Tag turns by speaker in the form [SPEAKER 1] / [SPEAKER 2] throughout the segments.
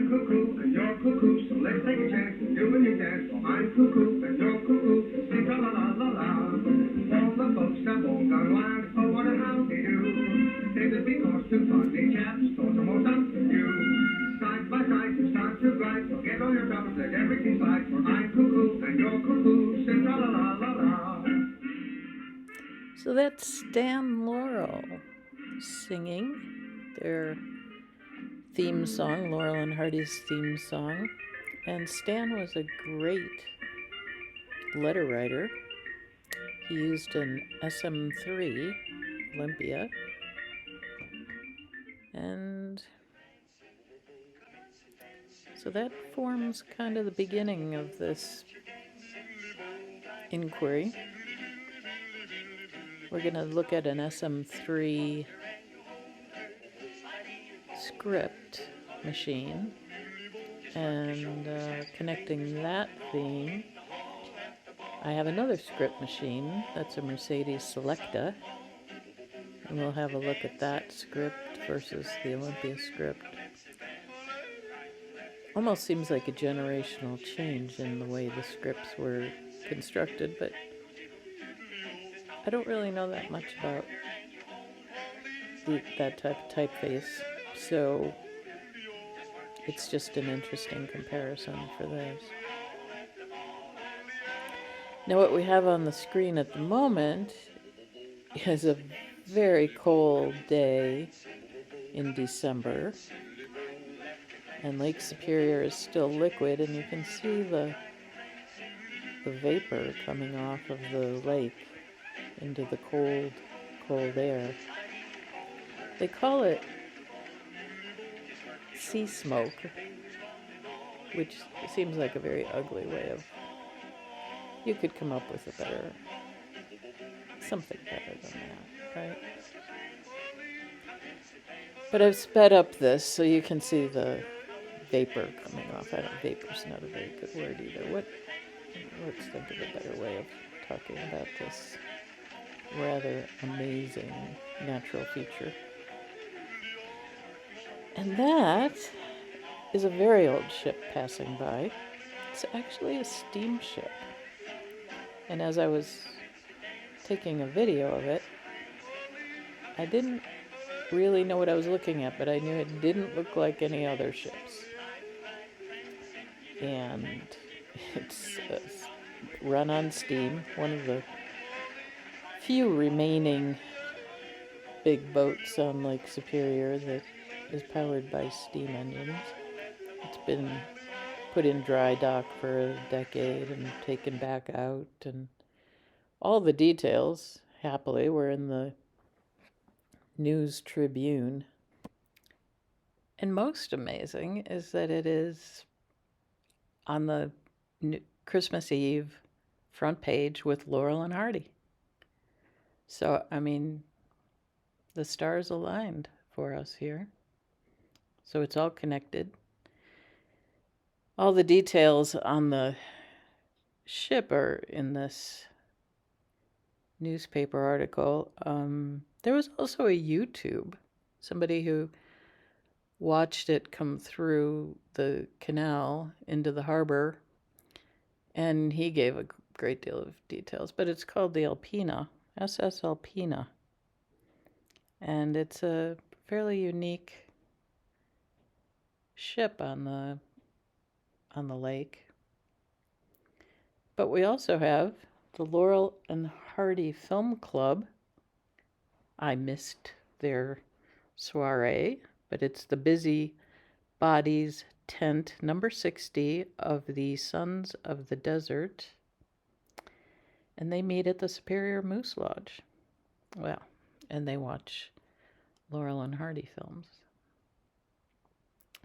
[SPEAKER 1] I'm cuckoo and you're cuckoo, so let's take a chance. You and your dance. I'm cuckoo and you're cuckoo. Sing la la la la la. All the folks have all gone wild. Oh, what a howdy do. Say this because two funny chaps thought the most up to you. Side by side you start to glide. Forget all your troubles, let everything slide. For I'm cuckoo and you're cuckoo. Sing la la la la la.
[SPEAKER 2] So that's Stan Laurel singing their theme song, Laurel and Hardy's theme song. And Stan was a great letter writer. He used an SM3 Olympia. And so that forms kind of the beginning of this inquiry. We're going to look at an SM3 script machine and connecting that theme. I have another script machine that's a Mercedes Selecta, and we'll have a look at that script versus the Olympia script. Almost seems like a generational change in the way the scripts were constructed, but I don't really know that much about that type of typeface, so it's just an interesting comparison for those. Now what we have on the screen at the moment is a very cold day in December, and Lake Superior is still liquid, and you can see the vapor coming off of the lake into the cold air. They call it sea smoke, which seems like a very ugly way of... You could come up with something better than that, right? But I've sped up this so you can see the vapor coming off. Vapor's not a very good word either. Let's think of a better way of talking about this rather amazing natural feature. And that is a very old ship passing by. It's actually a steamship. And as I was taking a video of it, I didn't really know what I was looking at, but I knew it didn't look like any other ships. And it's run on steam, one of the few remaining big boats on Lake Superior that is powered by steam engines. It's been put in dry dock for a decade and taken back out, and all the details, happily, were in the News Tribune. And most amazing is that it is on the Christmas Eve front page with Laurel and Hardy. So, I mean, the stars aligned for us here. So it's all connected. All the details on the ship are in this newspaper article. There was also a YouTube, somebody who watched it come through the canal into the harbor, and he gave a great deal of details, but it's called the Alpina, SS Alpina, and it's a fairly unique ship on the lake. But we also have the Laurel and Hardy Film Club. I missed their soiree, but it's the Busy Bodies tent number 60 of the Sons of the Desert, and they meet at the Superior Moose Lodge. Well, and they watch Laurel and Hardy films.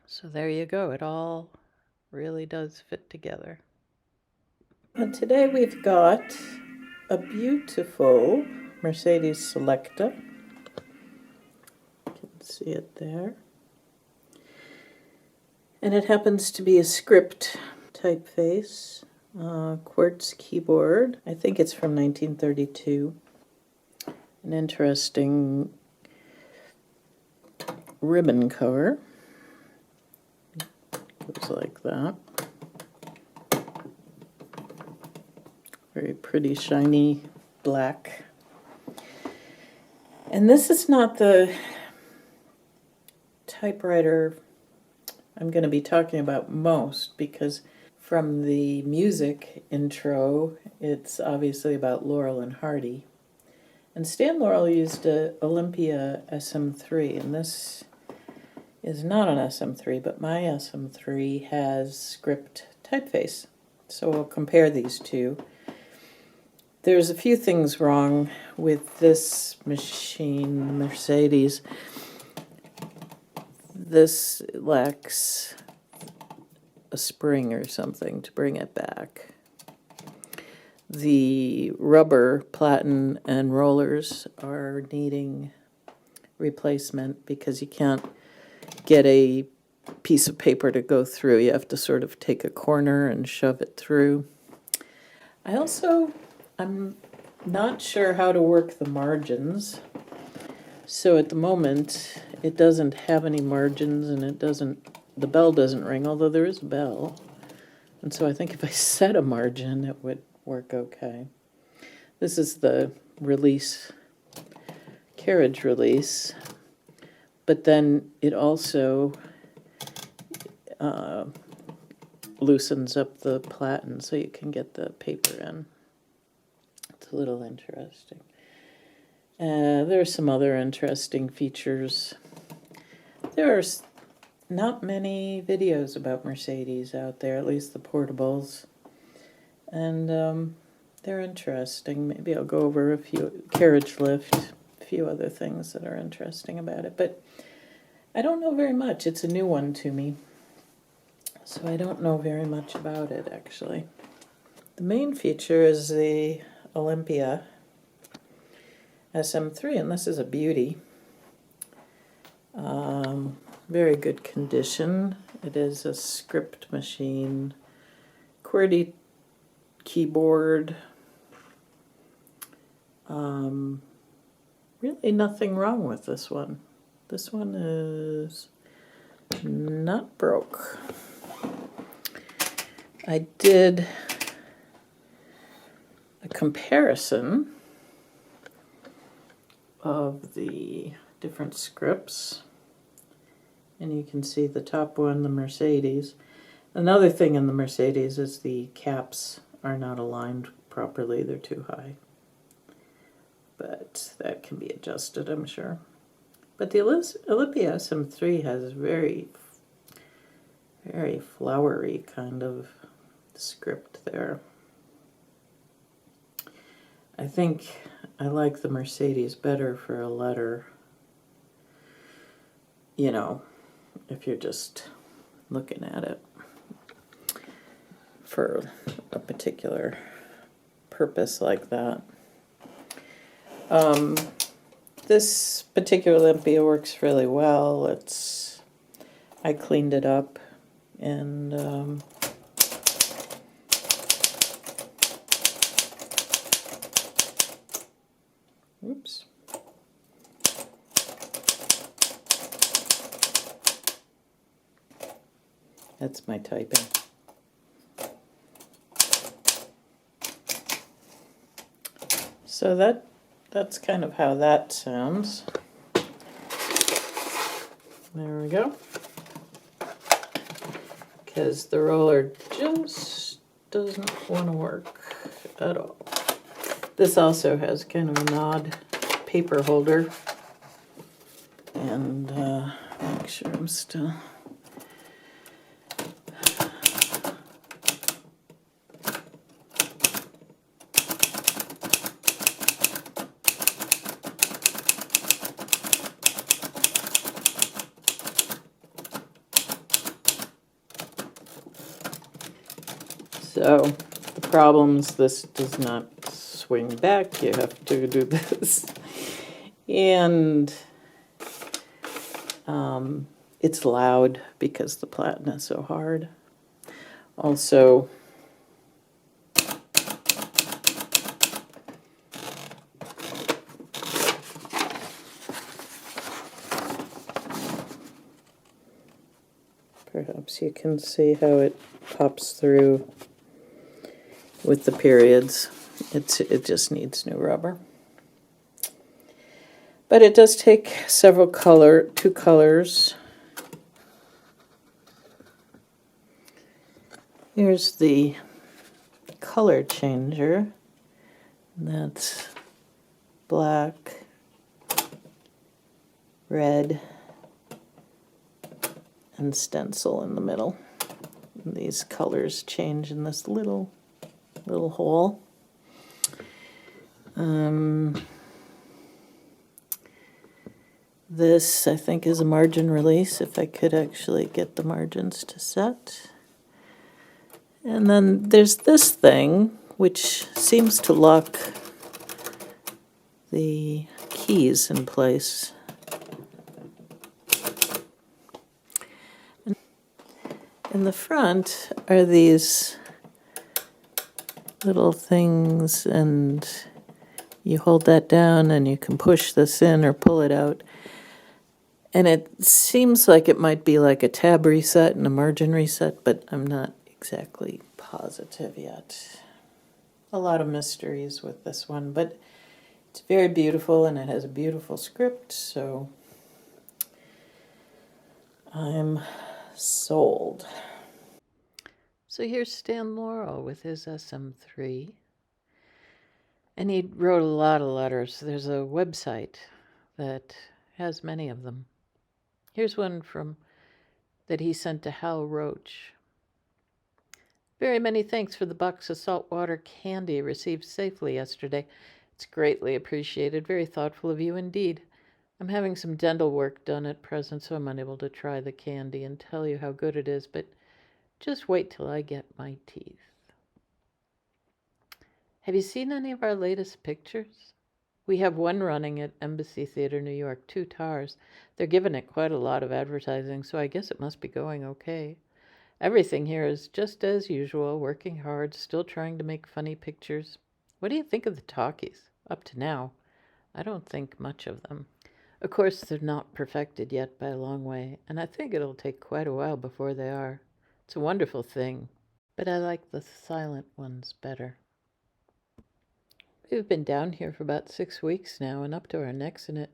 [SPEAKER 2] So there you go. It all really does fit together. And today we've got a beautiful Mercedes Selecta. You can see it there. And it happens to be a script typeface, quartz keyboard. I think it's from 1932. An interesting ribbon cover. Goes like that. Very pretty, shiny black. And this is not the typewriter I'm going to be talking about most, because from the music intro, it's obviously about Laurel and Hardy. And Stan Laurel used a Olympia SM3, and this is not an SM3, but my SM3 has script typeface. So we'll compare these two. There's a few things wrong with this machine, the Mercedes. This lacks a spring or something to bring it back. The rubber platen and rollers are needing replacement because you can't get a piece of paper to go through. You have to sort of take a corner and shove it through. I'm not sure how to work the margins. So at the moment, it doesn't have any margins, and the bell doesn't ring, although there is a bell. And so I think if I set a margin, it would work okay. This is the release, carriage release, but then it also loosens up the platen so you can get the paper in. It's a little interesting. There are some other interesting features. There are not many videos about Mercedes out there, at least the portables. And they're interesting. Maybe I'll go over a few, carriage lift, a few other things that are interesting about it. But I don't know very much. It's a new one to me. So I don't know very much about it, actually. The main feature is the Olympia SM3, and this is a beauty. Very good condition. It is a script machine, QWERTY keyboard. Really nothing wrong with this one. This one is not broke. I did a comparison of the different scripts, and you can see the top one, the Mercedes. Another thing in the Mercedes is the caps are not aligned properly, they're too high. But that can be adjusted, I'm sure. But the Olympia SM3 has very, very flowery kind of script there. I think I like the Mercedes better for a letter, you know, if you're just looking at it for a particular purpose like that. This particular Olympia works really well. I cleaned it up and oops. That's my typing. So that's kind of how that sounds. There we go. Because the roller just doesn't want to work at all. This also has kind of an odd paper holder. And make sure I'm still... So, the problems, this does not swing back, you have to do this. And it's loud because the platen is so hard. Also, perhaps Perhaps you can see how it pops through with the periods. It just needs new rubber. But it does take two colors. Here's the color changer. That's black, red, and stencil in the middle. And these colors change in this little hole. This, I think, is a margin release, if I could actually get the margins to set. And then there's this thing, which seems to lock the keys in place. In the front are these little things, and you hold that down and you can push this in or pull it out. And it seems like it might be like a tab reset and a margin reset, but I'm not exactly positive yet. A lot of mysteries with this one, but it's very beautiful and it has a beautiful script, so I'm sold. So here's Stan Laurel with his SM3. And he wrote a lot of letters. There's a website that has many of them. Here's one that he sent to Hal Roach. Very many thanks for the box of saltwater candy received safely yesterday. It's greatly appreciated. Very thoughtful of you indeed. I'm having some dental work done at present, so I'm unable to try the candy and tell you how good it is, but just wait till I get my teeth. Have you seen any of our latest pictures? We have one running at Embassy Theater, New York, 2 tars. They're giving it quite a lot of advertising, so I guess it must be going okay. Everything here is just as usual, working hard, still trying to make funny pictures. What do you think of the talkies? Up to now, I don't think much of them. Of course, they're not perfected yet by a long way, and I think it'll take quite a while before they are. It's a wonderful thing, but I like the silent ones better. We've been down here for about 6 weeks now and up to our necks in it,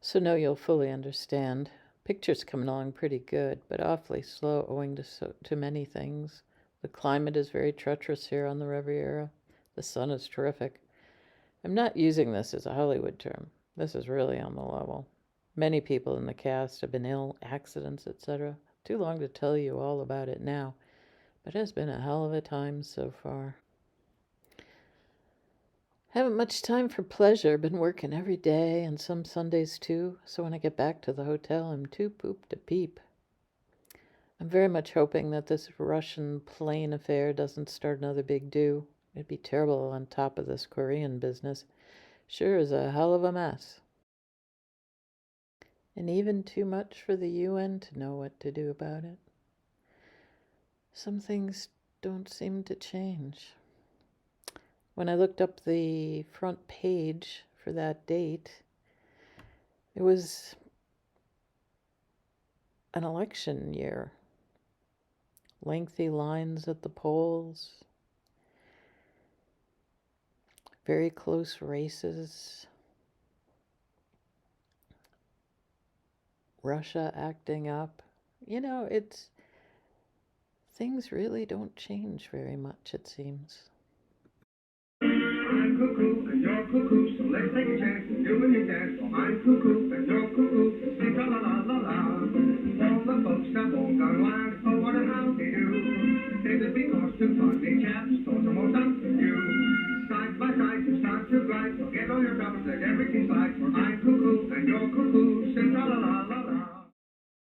[SPEAKER 2] so now you'll fully understand. Picture's coming along pretty good, but awfully slow owing to many things. The climate is very treacherous here on the Riviera. The sun is terrific. I'm not using this as a Hollywood term. This is really on the level. Many people in the cast have been ill, accidents, etc. Too long to tell you all about it now, but it has been a hell of a time so far. Haven't much time for pleasure. Been working every day and some Sundays too, so when I get back to the hotel, I'm too pooped to peep. I'm very much hoping that this Russian plane affair doesn't start another big do. It'd be terrible on top of this Korean business. Sure is a hell of a mess. And even too much for the UN to know what to do about it. Some things don't seem to change. When I looked up the front page for that date, it was an election year. Lengthy lines at the polls, very close races, Russia acting up. You know, things really don't change very much, it seems.
[SPEAKER 1] I'm cuckoo and you're cuckoo, so let's take a chance. You and your dance. I'm cuckoo and you're cuckoo. Sing la la la la. All the folks have all gone wild. Oh, what a how they do. Is it because two funny chaps told them all something new? Side by side, you start to glide. So get all your troubles, let everything slide. For I'm cuckoo and you're cuckoo.